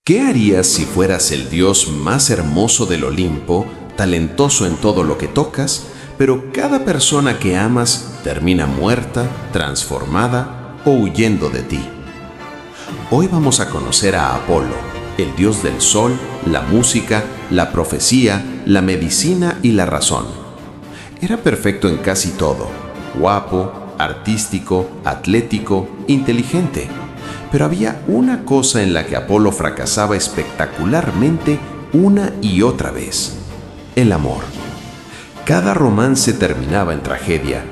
¿Qué harías si fueras el dios más hermoso del Olimpo, talentoso en todo lo que tocas, pero cada persona que amas termina muerta, transformada o huyendo de ti? Hoy vamos a conocer a Apolo, el dios del sol, la música, la profecía, la medicina y la razón. Era perfecto en casi todo, guapo, artístico, atlético, inteligente. Pero había una cosa en la que Apolo fracasaba espectacularmente una y otra vez: el amor. Cada romance terminaba en tragedia.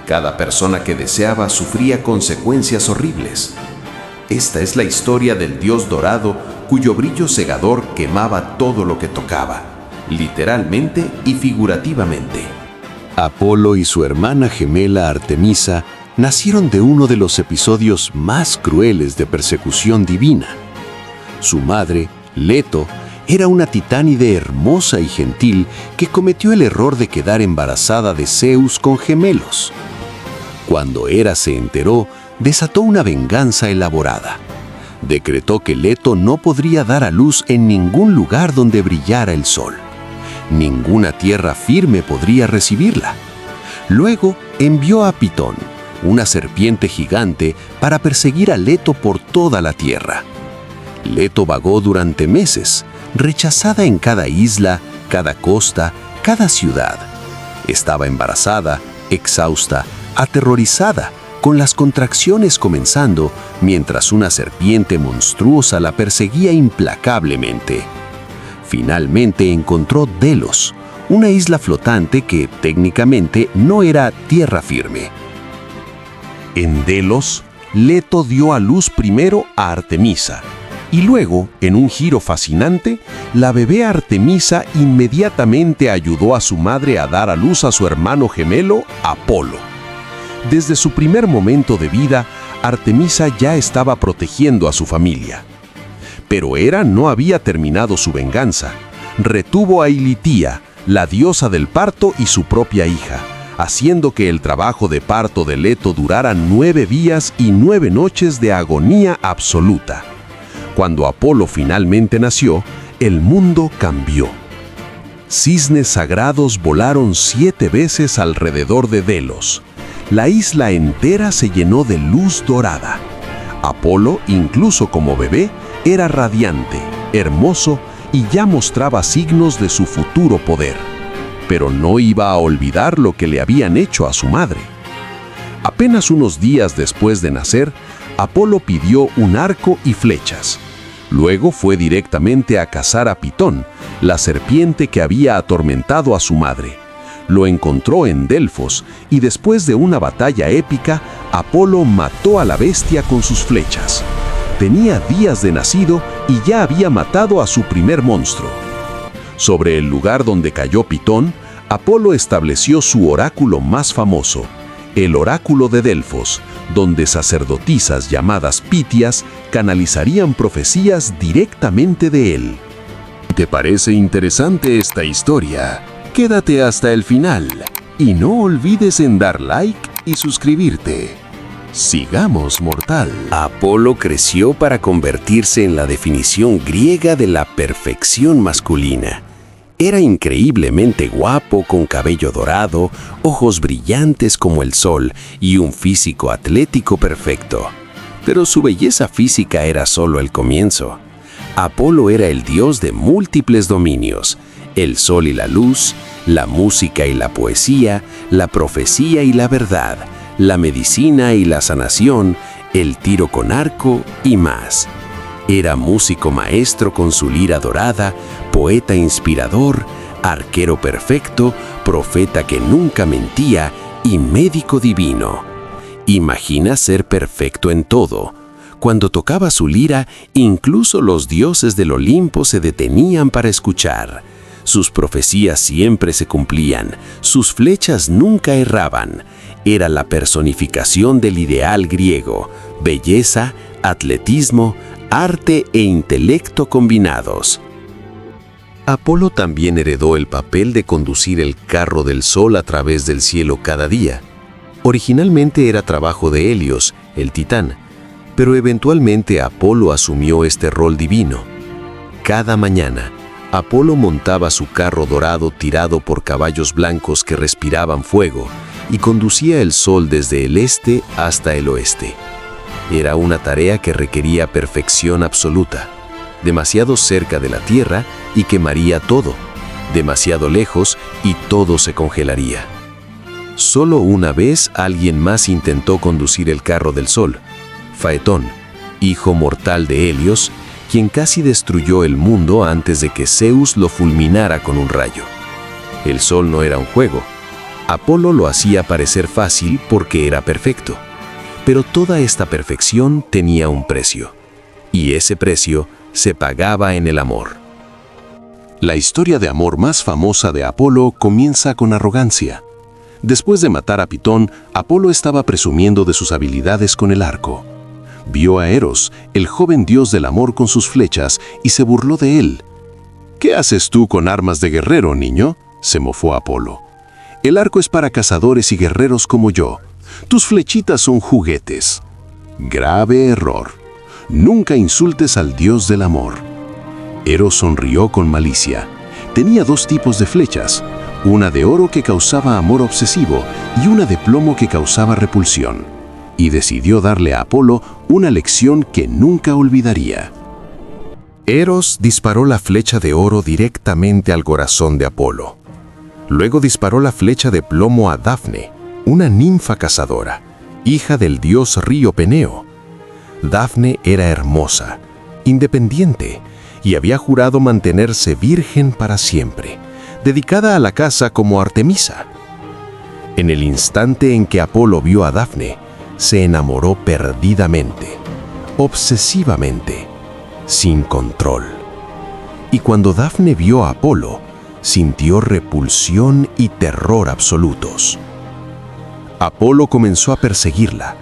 Cada persona que deseaba sufría consecuencias horribles. Esta es la historia del dios dorado cuyo brillo cegador quemaba todo lo que tocaba, literalmente y figurativamente. Apolo y su hermana gemela Artemisa nacieron de uno de los episodios más crueles de persecución divina. Su madre, Leto, era una titánide hermosa y gentil que cometió el error de quedar embarazada de Zeus con gemelos. Cuando Hera se enteró, desató una venganza elaborada. Decretó que Leto no podría dar a luz en ningún lugar donde brillara el sol. Ninguna tierra firme podría recibirla. Luego envió a Pitón, una serpiente gigante, para perseguir a Leto por toda la tierra. Leto vagó durante meses, rechazada en cada isla, cada costa, cada ciudad. Estaba embarazada, exhausta, aterrorizada, con las contracciones comenzando, mientras una serpiente monstruosa la perseguía implacablemente. Finalmente encontró Delos, una isla flotante que técnicamente no era tierra firme. En Delos, Leto dio a luz primero a Artemisa, y luego, en un giro fascinante, la bebé Artemisa inmediatamente ayudó a su madre a dar a luz a su hermano gemelo, Apolo. Desde su primer momento de vida, Artemisa ya estaba protegiendo a su familia. Pero Hera no había terminado su venganza. Retuvo a Ilitia, la diosa del parto, y su propia hija, haciendo que el trabajo de parto de Leto durara 9 días y 9 noches de agonía absoluta. Cuando Apolo finalmente nació, el mundo cambió. Cisnes sagrados volaron 7 veces alrededor de Delos. La isla entera se llenó de luz dorada. Apolo, incluso como bebé, era radiante, hermoso y ya mostraba signos de su futuro poder. Pero no iba a olvidar lo que le habían hecho a su madre. Apenas unos días después de nacer, Apolo pidió un arco y flechas. Luego fue directamente a cazar a Pitón, la serpiente que había atormentado a su madre. Lo encontró en Delfos y después de una batalla épica, Apolo mató a la bestia con sus flechas. Tenía días de nacido y ya había matado a su primer monstruo. Sobre el lugar donde cayó Pitón, Apolo estableció su oráculo más famoso, el oráculo de Delfos, donde sacerdotisas llamadas Pitias canalizarían profecías directamente de él. ¿Te parece interesante esta historia? Quédate hasta el final y no olvides en dar like y suscribirte. Sigamos, mortal. Apolo creció para convertirse en la definición griega de la perfección masculina. Era increíblemente guapo, con cabello dorado, ojos brillantes como el sol y un físico atlético perfecto. Pero su belleza física era solo el comienzo. Apolo era el dios de múltiples dominios: el sol y la luz, la música y la poesía, la profecía y la verdad, la medicina y la sanación, el tiro con arco y más. Era músico maestro con su lira dorada, poeta inspirador, arquero perfecto, profeta que nunca mentía y médico divino. Imagina ser perfecto en todo. Cuando tocaba su lira, incluso los dioses del Olimpo se detenían para escuchar. Sus profecías siempre se cumplían, sus flechas nunca erraban. Era la personificación del ideal griego: belleza, atletismo, arte e intelecto combinados. Apolo también heredó el papel de conducir el carro del sol a través del cielo cada día. Originalmente era trabajo de Helios, el titán, pero eventualmente Apolo asumió este rol divino. Cada mañana, Apolo montaba su carro dorado tirado por caballos blancos que respiraban fuego y conducía el sol desde el este hasta el oeste. Era una tarea que requería perfección absoluta, demasiado cerca de la tierra y quemaría todo, demasiado lejos y todo se congelaría. Solo una vez alguien más intentó conducir el carro del sol, Faetón, hijo mortal de Helios, quien casi destruyó el mundo antes de que Zeus lo fulminara con un rayo. El sol no era un juego. Apolo lo hacía parecer fácil porque era perfecto. Pero toda esta perfección tenía un precio. Y ese precio se pagaba en el amor. La historia de amor más famosa de Apolo comienza con arrogancia. Después de matar a Pitón, Apolo estaba presumiendo de sus habilidades con el arco. Vio a Eros, el joven dios del amor, con sus flechas y se burló de él. «¿Qué haces tú con armas de guerrero, niño?», se mofó Apolo. «El arco es para cazadores y guerreros como yo. Tus flechitas son juguetes». Grave error. Nunca insultes al dios del amor. Eros sonrió con malicia. Tenía dos tipos de flechas, una de oro que causaba amor obsesivo y una de plomo que causaba repulsión. Y decidió darle a Apolo una lección que nunca olvidaría. Eros disparó la flecha de oro directamente al corazón de Apolo. Luego disparó la flecha de plomo a Dafne, una ninfa cazadora, hija del dios río Peneo. Dafne era hermosa, independiente, y había jurado mantenerse virgen para siempre, dedicada a la caza como Artemisa. En el instante en que Apolo vio a Dafne, se enamoró perdidamente, obsesivamente, sin control. Y cuando Dafne vio a Apolo, sintió repulsión y terror absolutos. Apolo comenzó a perseguirla,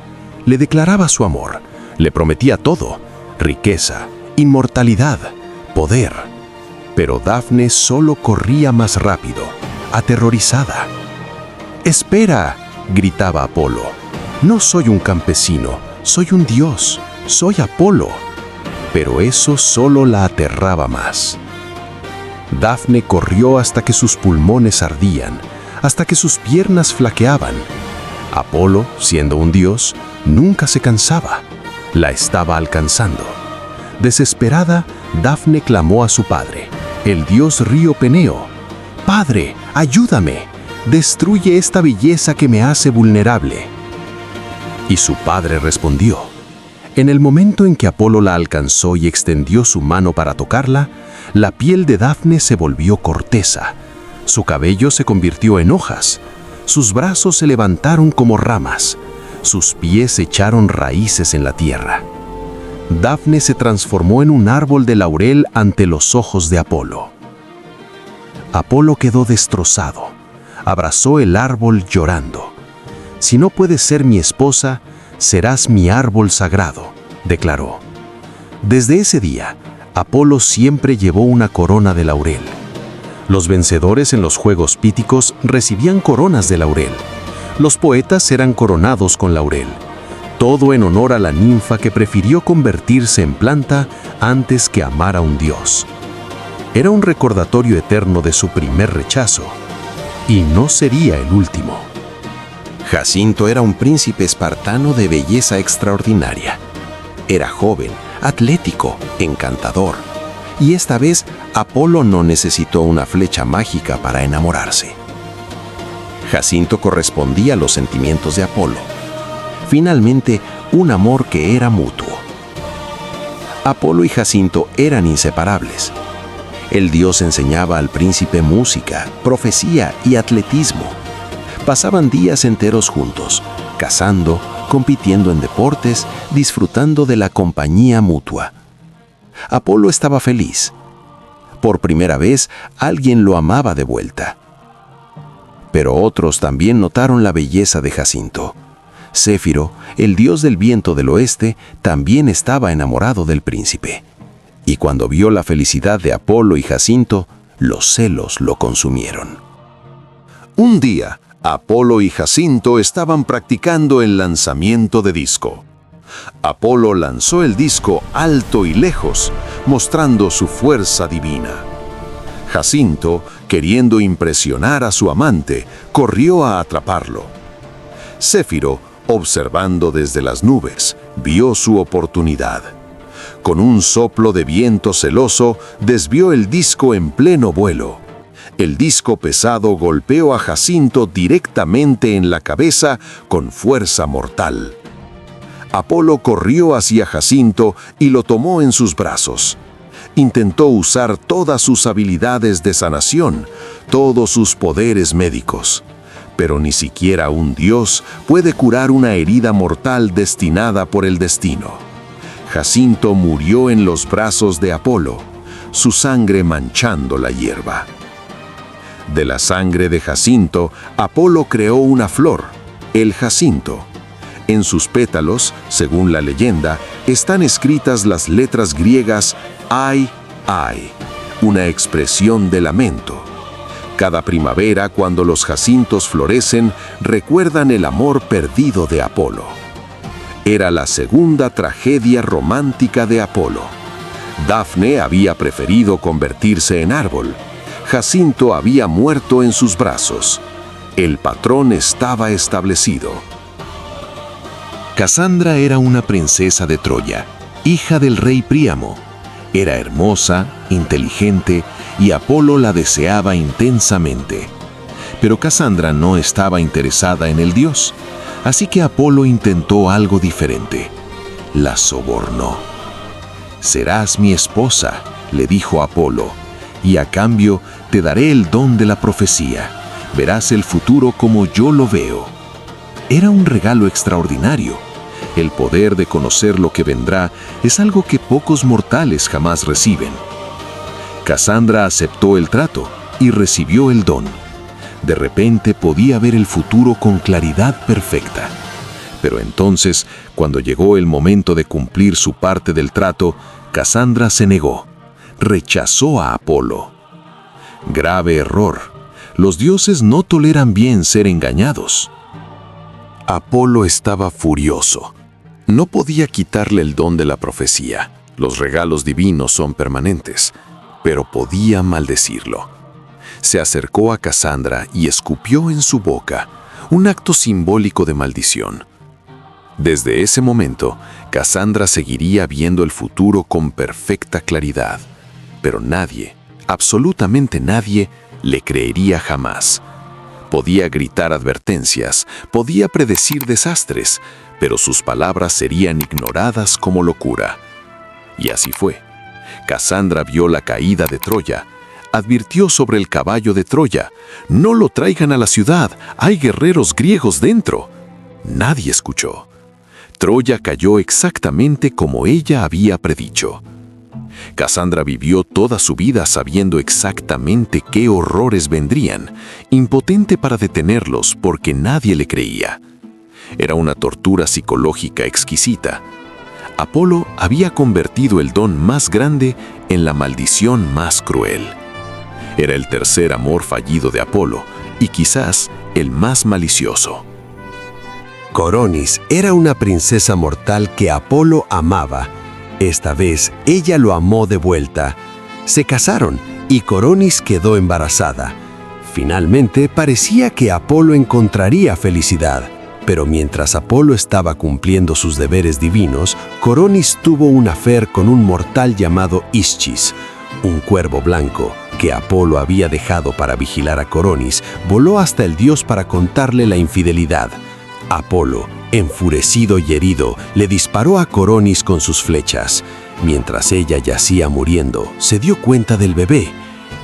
le declaraba su amor, le prometía todo, riqueza, inmortalidad, poder. Pero Dafne solo corría más rápido, aterrorizada. «¡Espera!», gritaba Apolo. «No soy un campesino, soy un dios, soy Apolo». Pero eso solo la aterraba más. Dafne corrió hasta que sus pulmones ardían, hasta que sus piernas flaqueaban. Apolo, siendo un dios, nunca se cansaba. La estaba alcanzando. Desesperada, Dafne clamó a su padre, el dios río Peneo. «Padre, ayúdame, destruye esta belleza que me hace vulnerable». Y su padre respondió. En el momento en que Apolo la alcanzó y extendió su mano para tocarla, la piel de Dafne se volvió corteza, su cabello se convirtió en hojas, sus brazos se levantaron como ramas, sus pies echaron raíces en la tierra. Dafne se transformó en un árbol de laurel ante los ojos de Apolo. Apolo quedó destrozado, abrazó el árbol llorando. «Si no puedes ser mi esposa, serás mi árbol sagrado», declaró. Desde ese día, Apolo siempre llevó una corona de laurel. Los vencedores en los Juegos Píticos recibían coronas de laurel. Los poetas eran coronados con laurel. Todo en honor a la ninfa que prefirió convertirse en planta antes que amar a un dios. Era un recordatorio eterno de su primer rechazo. Y no sería el último. Jacinto era un príncipe espartano de belleza extraordinaria. Era joven, atlético, encantador. Y esta vez Apolo no necesitó una flecha mágica para enamorarse. Jacinto correspondía a los sentimientos de Apolo. Finalmente, un amor que era mutuo. Apolo y Jacinto eran inseparables. El dios enseñaba al príncipe música, profecía y atletismo. Pasaban días enteros juntos, cazando, compitiendo en deportes, disfrutando de la compañía mutua. Apolo estaba feliz. Por primera vez, alguien lo amaba de vuelta. Pero otros también notaron la belleza de Jacinto. Céfiro, el dios del viento del oeste, también estaba enamorado del príncipe. Y cuando vio la felicidad de Apolo y Jacinto, los celos lo consumieron. Un día, Apolo y Jacinto estaban practicando el lanzamiento de disco. Apolo lanzó el disco alto y lejos, mostrando su fuerza divina. Jacinto, queriendo impresionar a su amante, corrió a atraparlo. Céfiro, observando desde las nubes, vio su oportunidad. Con un soplo de viento celoso, desvió el disco en pleno vuelo. El disco pesado golpeó a Jacinto directamente en la cabeza con fuerza mortal. Apolo corrió hacia Jacinto y lo tomó en sus brazos. Intentó usar todas sus habilidades de sanación, todos sus poderes médicos. Pero ni siquiera un dios puede curar una herida mortal destinada por el destino. Jacinto murió en los brazos de Apolo, su sangre manchando la hierba. De la sangre de Jacinto, Apolo creó una flor, el jacinto. En sus pétalos, según la leyenda, están escritas las letras griegas Ai, Ai, una expresión de lamento. Cada primavera, cuando los jacintos florecen, recuerdan el amor perdido de Apolo. Era la segunda tragedia romántica de Apolo. Dafne había preferido convertirse en árbol. Jacinto había muerto en sus brazos. El patrón estaba establecido. Casandra era una princesa de Troya, hija del rey Príamo. Era hermosa, inteligente, y Apolo la deseaba intensamente. Pero Casandra no estaba interesada en el dios, así que Apolo intentó algo diferente. La sobornó. «Serás mi esposa», le dijo Apolo, «y a cambio te daré el don de la profecía. Verás el futuro como yo lo veo». Era un regalo extraordinario. El poder de conocer lo que vendrá es algo que pocos mortales jamás reciben. Casandra aceptó el trato y recibió el don. De repente podía ver el futuro con claridad perfecta. Pero entonces, cuando llegó el momento de cumplir su parte del trato, Casandra se negó. Rechazó a Apolo. Grave error. Los dioses no toleran bien ser engañados. Apolo estaba furioso. No podía quitarle el don de la profecía. Los regalos divinos son permanentes, pero podía maldecirlo. Se acercó a Casandra y escupió en su boca, un acto simbólico de maldición. Desde ese momento, Casandra seguiría viendo el futuro con perfecta claridad, pero nadie, absolutamente nadie, le creería jamás. Podía gritar advertencias, podía predecir desastres, pero sus palabras serían ignoradas como locura. Y así fue. Casandra vio la caída de Troya, advirtió sobre el caballo de Troya: «No lo traigan a la ciudad, hay guerreros griegos dentro». Nadie escuchó. Troya cayó exactamente como ella había predicho. Casandra vivió toda su vida sabiendo exactamente qué horrores vendrían, impotente para detenerlos porque nadie le creía. Era una tortura psicológica exquisita. Apolo había convertido el don más grande en la maldición más cruel. Era el tercer amor fallido de Apolo y quizás el más malicioso. Coronis era una princesa mortal que Apolo amaba. Esta vez ella lo amó de vuelta. Se casaron y Coronis quedó embarazada. Finalmente parecía que Apolo encontraría felicidad. Pero mientras Apolo estaba cumpliendo sus deberes divinos, Coronis tuvo un affair con un mortal llamado Ischis. Un cuervo blanco, que Apolo había dejado para vigilar a Coronis, voló hasta el dios para contarle la infidelidad. Apolo, enfurecido y herido, le disparó a Coronis con sus flechas. Mientras ella yacía muriendo, se dio cuenta del bebé.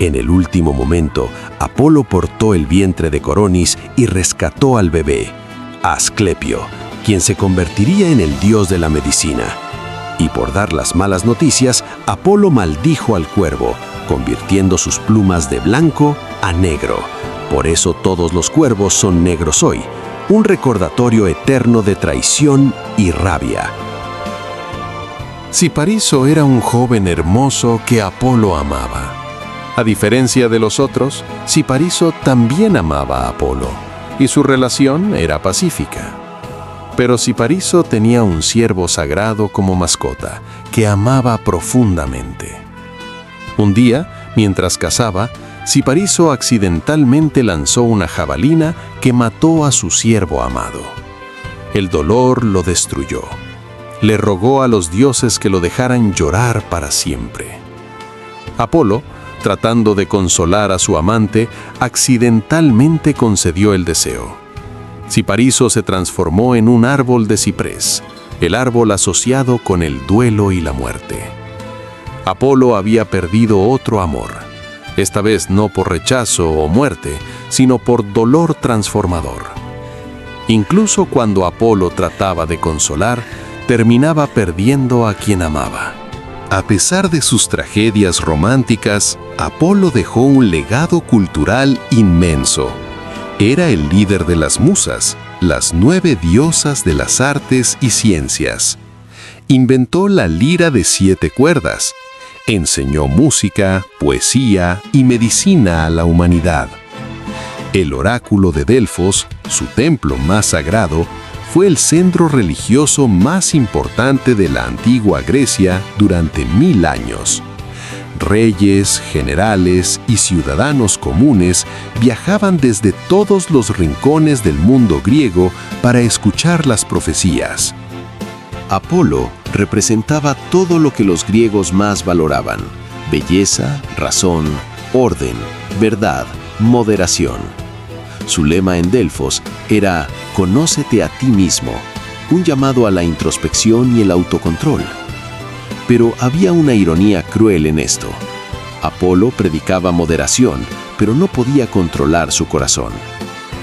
En el último momento, Apolo portó el vientre de Coronis y rescató al bebé, Asclepio, quien se convertiría en el dios de la medicina. Y por dar las malas noticias, Apolo maldijo al cuervo, convirtiendo sus plumas de blanco a negro. Por eso todos los cuervos son negros hoy, un recordatorio eterno de traición y rabia. Cipariso era un joven hermoso que Apolo amaba. A diferencia de los otros, Cipariso también amaba a Apolo, y su relación era pacífica. Pero Cipariso tenía un ciervo sagrado como mascota, que amaba profundamente. Un día, mientras cazaba, Cipariso accidentalmente lanzó una jabalina que mató a su ciervo amado. El dolor lo destruyó. Le rogó a los dioses que lo dejaran llorar para siempre. Apolo, tratando de consolar a su amante, accidentalmente concedió el deseo. Cipariso se transformó en un árbol de ciprés, el árbol asociado con el duelo y la muerte. Apolo había perdido otro amor, esta vez no por rechazo o muerte, sino por dolor transformador. Incluso cuando Apolo trataba de consolar, terminaba perdiendo a quien amaba. A pesar de sus tragedias románticas, Apolo dejó un legado cultural inmenso. Era el líder de las musas, las 9 diosas de las artes y ciencias. Inventó la lira de 7 cuerdas. Enseñó música, poesía y medicina a la humanidad. El oráculo de Delfos, su templo más sagrado, fue el centro religioso más importante de la antigua Grecia durante 1000 años. Reyes, generales y ciudadanos comunes viajaban desde todos los rincones del mundo griego para escuchar las profecías. Apolo representaba todo lo que los griegos más valoraban: belleza, razón, orden, verdad, moderación. Su lema en Delfos era «Conócete a ti mismo», un llamado a la introspección y el autocontrol. Pero había una ironía cruel en esto. Apolo predicaba moderación, pero no podía controlar su corazón.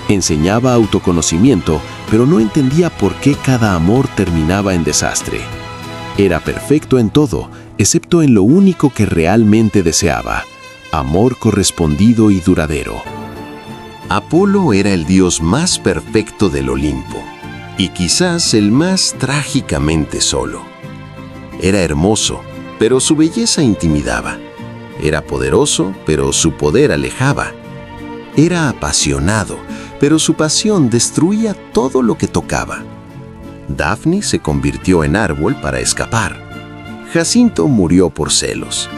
Enseñaba autoconocimiento, pero no entendía por qué cada amor terminaba en desastre. Era perfecto en todo, excepto en lo único que realmente deseaba: amor correspondido y duradero. Apolo era el dios más perfecto del Olimpo, y quizás el más trágicamente solo. Era hermoso, pero su belleza intimidaba. Era poderoso, pero su poder alejaba. Era apasionado, pero su pasión destruía todo lo que tocaba. Dafne se convirtió en árbol para escapar. Jacinto murió por celos.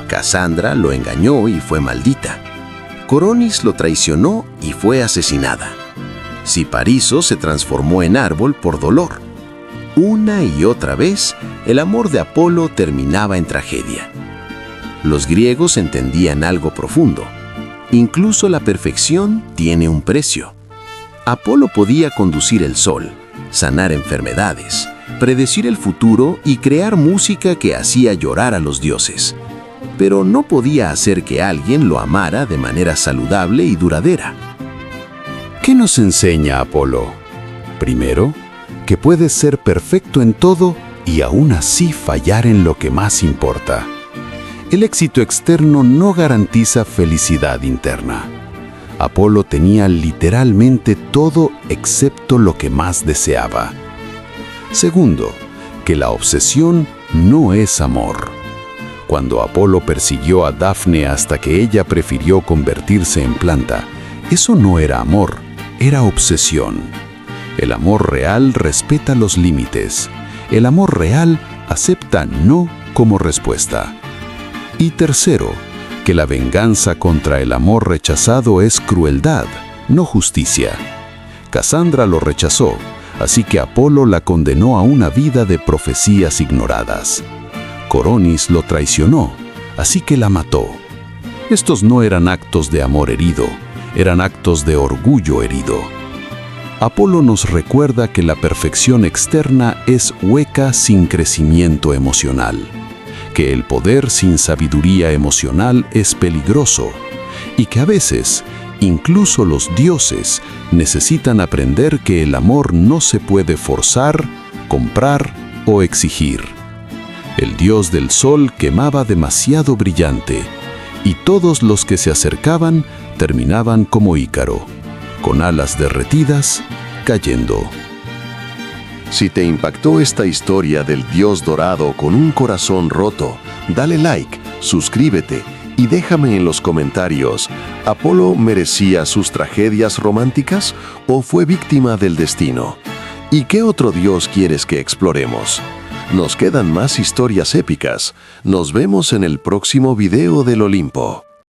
Casandra lo engañó y fue maldita. Coronis lo traicionó y fue asesinada. Cipariso se transformó en árbol por dolor. Una y otra vez, el amor de Apolo terminaba en tragedia. Los griegos entendían algo profundo. Incluso la perfección tiene un precio. Apolo podía conducir el sol, sanar enfermedades, predecir el futuro y crear música que hacía llorar a los dioses. Pero no podía hacer que alguien lo amara de manera saludable y duradera. ¿Qué nos enseña Apolo? Primero, que puedes ser perfecto en todo y aún así fallar en lo que más importa. El éxito externo no garantiza felicidad interna. Apolo tenía literalmente todo excepto lo que más deseaba. Segundo, que la obsesión no es amor. Cuando Apolo persiguió a Dafne hasta que ella prefirió convertirse en planta, eso no era amor, era obsesión. El amor real respeta los límites. El amor real acepta no como respuesta. Y tercero, que la venganza contra el amor rechazado es crueldad, no justicia. Casandra lo rechazó, así que Apolo la condenó a una vida de profecías ignoradas. Coronis lo traicionó, así que la mató. Estos no eran actos de amor herido, eran actos de orgullo herido. Apolo nos recuerda que la perfección externa es hueca sin crecimiento emocional, que el poder sin sabiduría emocional es peligroso y que a veces, incluso los dioses, necesitan aprender que el amor no se puede forzar, comprar o exigir. El dios del sol quemaba demasiado brillante, y todos los que se acercaban terminaban como Ícaro, con alas derretidas, cayendo. Si te impactó esta historia del dios dorado con un corazón roto, dale like, suscríbete y déjame en los comentarios, ¿Apolo merecía sus tragedias románticas o fue víctima del destino? ¿Y qué otro dios quieres que exploremos? Nos quedan más historias épicas. Nos vemos en el próximo video del Olimpo.